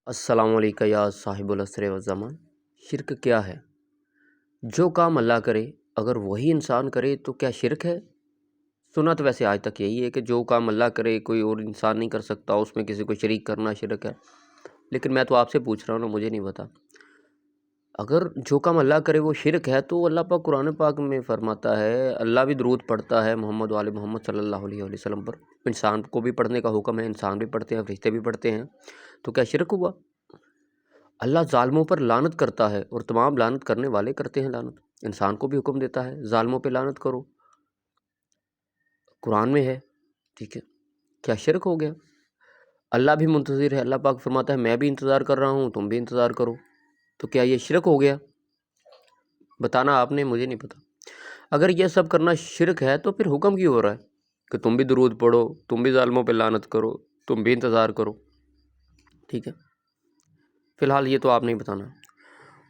السلام علیکم یا صاحب العصر والزمان۔ شرک کیا ہے؟ جو کام اللہ کرے اگر وہی انسان کرے تو کیا شرک ہے؟ سنا تو ویسے آج تک یہی ہے کہ جو کام اللہ کرے کوئی اور انسان نہیں کر سکتا، اس میں کسی کو شریک کرنا شرک ہے۔ لیکن میں تو آپ سے پوچھ رہا ہوں نا، مجھے نہیں پتا۔ اگر جو کام اللہ کرے وہ شرک ہے تو اللہ پاک قرآن پاک میں فرماتا ہے، اللہ بھی درود پڑھتا ہے محمد وآل محمد صلی اللہ علیہ وسلم پر، انسان کو بھی پڑھنے کا حکم ہے، انسان بھی پڑھتے ہیں، فرشتے بھی پڑھتے ہیں، تو کیا شرک ہوا؟ اللہ ظالموں پر لعنت کرتا ہے اور تمام لعنت کرنے والے کرتے ہیں لعنت، انسان کو بھی حکم دیتا ہے ظالموں پہ لعنت کرو، قرآن میں ہے، ٹھیک ہے؟ کیا شرک ہو گیا؟ اللہ بھی منتظر ہے، اللہ پاک فرماتا ہے میں بھی انتظار کر رہا ہوں، تم بھی انتظار کرو، تو کیا یہ شرک ہو گیا؟ بتانا آپ نے، مجھے نہیں پتا۔ اگر یہ سب کرنا شرک ہے تو پھر حکم کیوں ہو رہا ہے کہ تم بھی درود پڑھو، تم بھی ظالموں پہ لعنت کرو، تم بھی انتظار کرو؟ ٹھیک ہے، فی الحال یہ تو آپ نہیں بتانا۔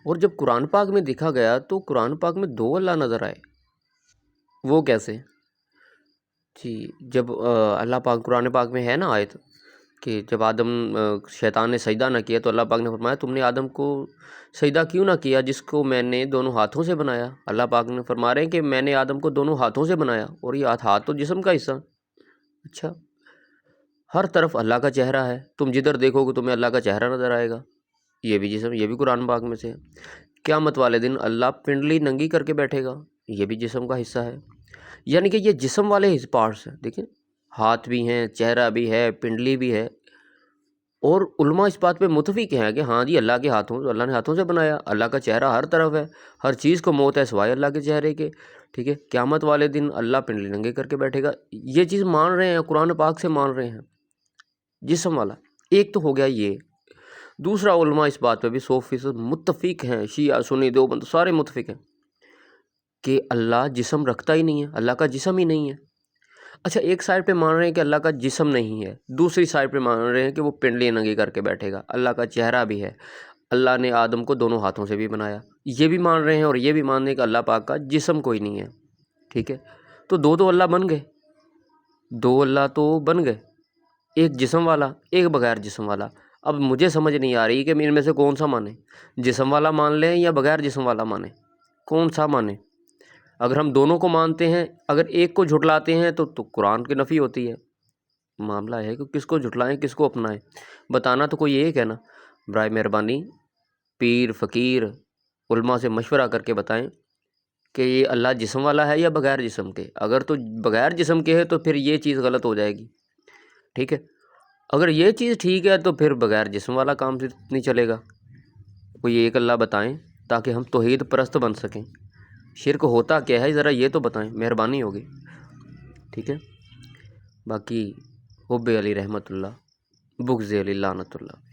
اور جب قرآن پاک میں دیکھا گیا تو قرآن پاک میں دو اللہ نظر آئے، وہ کیسے؟ جی، جب اللہ پاک قرآن پاک میں ہے نا آیت کہ جب آدم شیطان نے سجدہ نہ کیا تو اللہ پاک نے فرمایا تم نے آدم کو سجدہ کیوں نہ کیا جس کو میں نے دونوں ہاتھوں سے بنایا؟ اللہ پاک نے فرما رہے ہیں کہ میں نے آدم کو دونوں ہاتھوں سے بنایا، اور یہ ہاتھ تو جسم کا حصہ۔ اچھا، ہر طرف اللہ کا چہرہ ہے، تم جدھر دیکھو گے تمہیں اللہ کا چہرہ نظر آئے گا، یہ بھی جسم، یہ بھی قرآن پاک میں سے ہے۔ قیامت والے دن اللہ پنڈلی ننگی کر کے بیٹھے گا، یہ بھی جسم کا حصہ ہے۔ یعنی کہ یہ جسم والے پارٹس ہیں، دیکھیں ہاتھ بھی ہیں، چہرہ بھی ہے، پنڈلی بھی ہے، اور علماء اس بات پہ متفق ہیں کہ ہاں جی اللہ کے ہاتھوں، اللہ نے ہاتھوں سے بنایا، اللہ کا چہرہ ہر طرف ہے، ہر چیز کو موت ہے سوائے اللہ کے چہرے کے، ٹھیک ہے؟ قیامت والے دن اللہ پنڈلی ننگے کر کے بیٹھے گا، یہ چیز مان رہے ہیں، قرآن پاک سے مان رہے ہیں، جسم والا۔ ایک تو ہو گیا یہ۔ دوسرا، علماء اس بات پہ بھی 100% متفق ہیں، شیعہ سنی دیوبند سارے متفق ہیں کہ اللہ جسم رکھتا ہی نہیں ہے، اللہ کا جسم ہی نہیں ہے۔ اچھا، ایک سائڈ پہ مان رہے ہیں کہ اللہ کا جسم نہیں ہے، دوسری سائڈ پہ مان رہے ہیں کہ وہ پنڈلی ننگی کر کے بیٹھے گا، اللہ کا چہرہ بھی ہے، اللہ نے آدم کو دونوں ہاتھوں سے بھی بنایا، یہ بھی مان رہے ہیں، اور یہ بھی مان رہے ہیں کہ اللہ پاک کا جسم کوئی نہیں ہے، ٹھیک ہے؟ تو دو اللہ بن گئے، دو اللہ تو بن گئے، ایک جسم والا ایک بغیر جسم والا۔ اب مجھے سمجھ نہیں آ رہی کہ ان میں سے کون سا مانیں، جسم والا مان لیں یا بغیر جسم والا مانیں، کون سا مانیں؟ اگر ہم دونوں کو مانتے ہیں، اگر ایک کو جھٹلاتے ہیں تو قرآن کی نفی ہوتی ہے۔ معاملہ ہے کہ کس کو جھٹلائیں کس کو اپنائیں، بتانا تو کوئی ایک ہے نا۔ برائے مہربانی پیر فقیر علماء سے مشورہ کر کے بتائیں کہ یہ اللہ جسم والا ہے یا بغیر جسم کے۔ اگر تو بغیر جسم کے ہے تو پھر یہ چیز غلط ہو جائے گی، ٹھیک ہے؟ اگر یہ چیز ٹھیک ہے تو پھر بغیر جسم والا کام نہیں چلے گا۔ کوئی ایک اللہ بتائیں تاکہ ہم توحید پرست بن سکیں۔ شرک ہوتا کیا ہے ذرا یہ تو بتائیں، مہربانی ہوگی، ٹھیک ہے؟ باقی حب علی رحمت اللہ، بغض علی لعنت اللہ۔